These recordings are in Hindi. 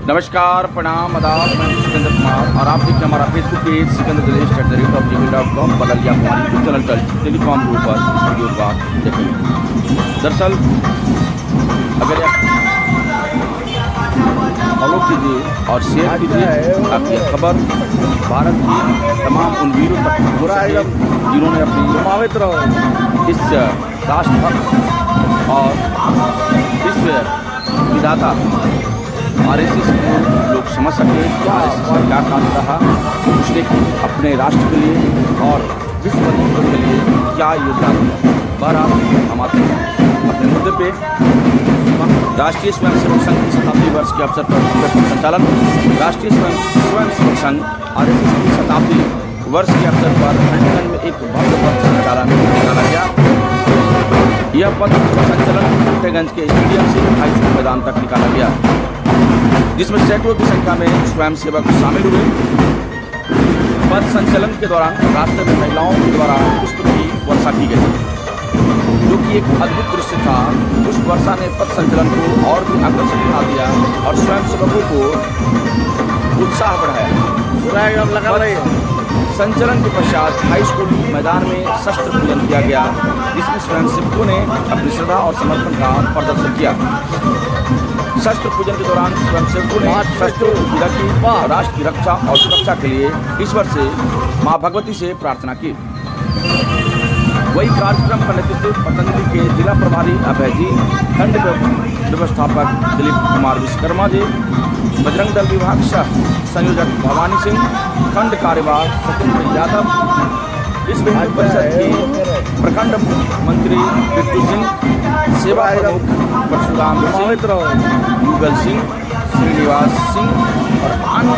नमस्कार, प्रणाम, आदाब। मैं सिकंदर कुमार और आप देखिए हमारा फेसबुक पेज sikandar@gmail.com बदलिया हमारी यूट्यूब चैनल टेलीकॉम ग्रुप पर इस वीडियो को आप देखेंगे। दरअसल अगर आप फॉलो कीजिए और शेयर कीजिए ताकि यह खबर भारत की तमाम उन वीरों तक पहुँच सके जिन्होंने अपनी इस राष्ट्रभक्त और विश्व विधाता आरएसएस को लोग समझ सके कि आरएसएस का क्या काम रहा, उसने अपने राष्ट्र के लिए और विश्व बंधुत्व के लिए क्या योगदान दिया। बहरहाल हम आते हैं अपने मुद्दे पे। राष्ट्रीय स्वयंसेवक संघ की शताब्दी वर्ष के अवसर पर संचालन। राष्ट्रीय स्वयंसेवक संघ आरएसएस की शताब्दी वर्ष के अवसर पर खंडगंज में एक भव्य पथ संचालन निकाला गया। यह पथ संचलन फतेहगंज के स्टेडियम से हाई स्कूल मैदान तक निकाला गया, जिसमें सैकड़ों की संख्या में स्वयंसेवक शामिल हुए। पथ संचलन के दौरान रास्ते में महिलाओं के द्वारा पुष्प की वर्षा की गई, जो कि एक अद्भुत दृश्य था। उस वर्षा ने पथ संचलन को और भी आकर्षक बना दिया और स्वयंसेवकों को उत्साह बढ़ाया। संचलन के पश्चात हाई स्कूल मैदान में शस्त्र पूजन किया गया, जिसमें स्वयंसेवकों ने अपनी श्रद्धा और समर्पण का प्रदर्शन किया। शस्त्र पूजन के दौरान स्वयंसेवकों ने शस्त्रों की रखी, राष्ट्र की रक्षा और सुरक्षा के लिए ईश्वर से मां भगवती से प्रार्थना की। वही कार्यक्रम का नेतृत्व पतंजलि के जिला प्रभारी अभय जी, खंड व्यवस्थापक दिलीप कुमार विश्वकर्मा जी, बजरंग दल विभाग सह संयोजक भवानी सिंह, खंड कार्यवाह सत्येंद्र यादव, विश्व हिंदू परिषद के प्रखंड मंत्री बिट्टू सिंह, सेवा प्रमुख परशुराम सिंह, युगल सिंह, श्रीनिवास सिंह और अन्य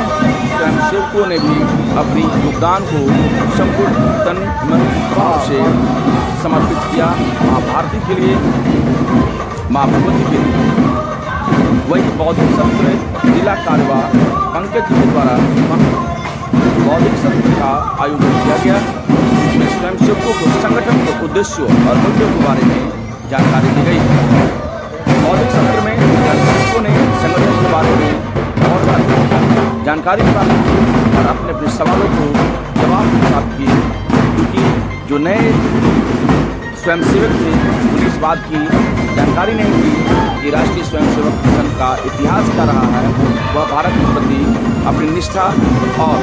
स्वयंसेवकों ने भी अपनी योगदान को संपूर्ण तन मन भाव से समर्पित किया, माँ भारती के लिए, माँ भगवती के लिए। वही बौद्धिक सत्र जिला कार्यवाह पंकज जी के द्वारा बौद्धिक सत्र का आयोजन किया गया, जिसमें स्वयंसेवकों को संगठन के उद्देश्यों और मुद्दों के बारे में जानकारी दी गई। बौद्धिक सत्र में स्वयंसेवकों ने संगठन के बारे में और जानकारी प्राप्त की और अपने अपने सवालों को जवाब प्राप्त किए, क्योंकि जो नए स्वयंसेवक थे उन्हें इस बात की जानकारी नहीं थी कि राष्ट्रीय स्वयंसेवक संघ का इतिहास क्या रहा है, वह भारत के प्रति अपनी निष्ठा और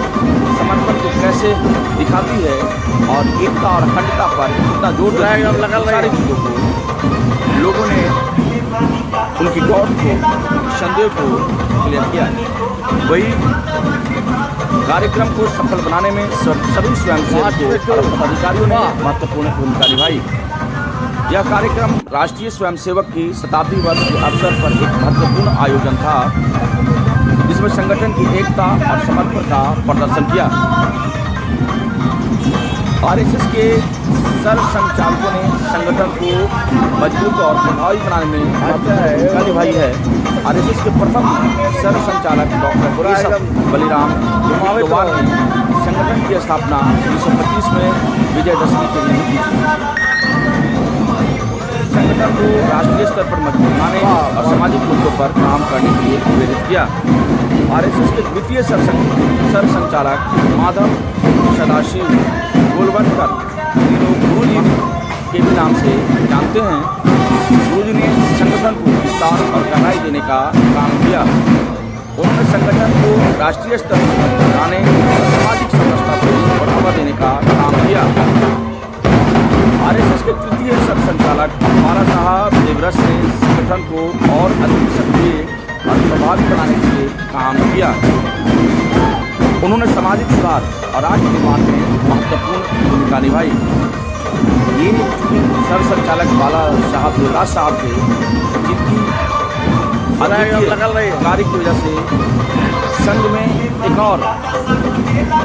समर्पण को कैसे दिखाती है और एकता और अखंडता पर कितना जोर लगाया। सारी चीज़ों को लोगों ने उनकी गौर को, संदेह को क्लियर किया। वही कार्यक्रम को सफल बनाने में सभी स्वयंसेवकों और पदाधिकारियों ने महत्वपूर्ण भूमिका निभाई। यह कार्यक्रम राष्ट्रीय स्वयंसेवक की शताब्दी वर्ष के अवसर पर एक महत्वपूर्ण आयोजन था, जिसमें संगठन की एकता और समर्पण का प्रदर्शन किया। आरएसएस के सर संचालकों ने संगठन को मजबूत और प्रभावी बनाने में भूमिका निभाई है। आरएसएस के प्रथम सर संचालक डॉक्टर बलिराम लोहितवाल ने संगठन की स्थापना 1925 में विजयदशमी के दिन की थी। संगठन को राष्ट्रीय स्तर पर मजबूत बनाने और सामाजिक मुद्दों पर काम करने के लिए प्रेरित किया। आरएसएस के द्वितीय सर संचालक माधव सदाशिव गोलवलकर, जिन्हों गुरुजी के भी नाम से जानते हैं, गुरुजी ने संगठन को विस्तार और गहराई देने का काम किया। उन्होंने संगठन को राष्ट्रीय स्तर पर बनाने और सामाजिक समरसता को बढ़ावा देने का काम किया। आरएसएस के तृतीय सर संचालक हमारा साहब देवरस ने संगठन को और अधिक सक्रिय और प्रभावी बनाने के लिए काम किया। उन्होंने सामाजिक सुधार और राष्ट्र निर्माण में महत्वपूर्ण भूमिका निभाई। ये सर संचालक बाला साहब देवराज साहब थे, जिनकी कार्य की वजह से संघ में एक और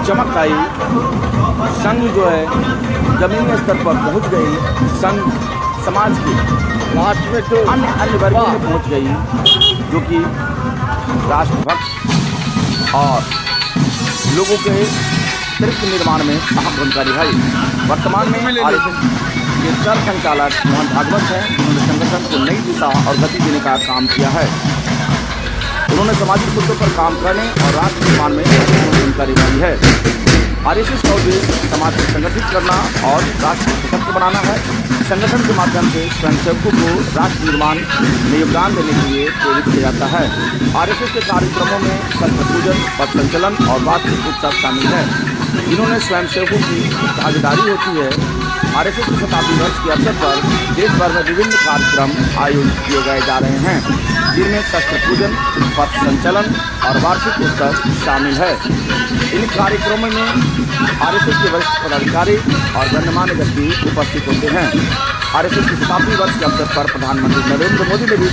चमक आई। संघ जो है जमीनी स्तर पर पहुंच गई, संघ समाज के लास्ट में तो अन्य वर्गों में पहुंच गई, जो कि राष्ट्रभक्त और लोगों के चरित्र निर्माण में अहम भूमिका निभाई। वर्तमान में आरएसएस के सर संचालक मोहन भागवत हैं, जिन्होंने संगठन को नई दिशा और गति देने का काम किया है। उन्होंने सामाजिक मुद्दों पर काम करने और राष्ट्र निर्माण में महत्वपूर्ण भूमिका निभाई है। आरएसएस का उद्देश्य समाज को संगठित करना और राष्ट्र को सशक्त बनाना है। संगठन के माध्यम से स्वयंसेवकों को राष्ट्र निर्माण में योगदान देने के लिए प्रेरित किया जाता है। आरएसएस के कार्यक्रमों में शस्त्र पूजन, पथ संचलन और वार्षिक उत्सव शामिल है, जिन्होंने स्वयंसेवकों की भागीदारी होती है। आरएसएस के शताब्दी वर्ष के अवसर पर देश भर में विभिन्न कार्यक्रम आयोजित किए गए जा रहे हैं, जिनमें शस्त्र पूजन, पथ संचलन और वार्षिक उत्सव शामिल है। इन कार्यक्रमों में आरएसएस के वरिष्ठ पदाधिकारी और गणमान्य व्यक्ति उपस्थित होते हैं। आरएसएस के शताब्दी वर्ष के अवसर पर प्रधानमंत्री नरेंद्र मोदी ने भी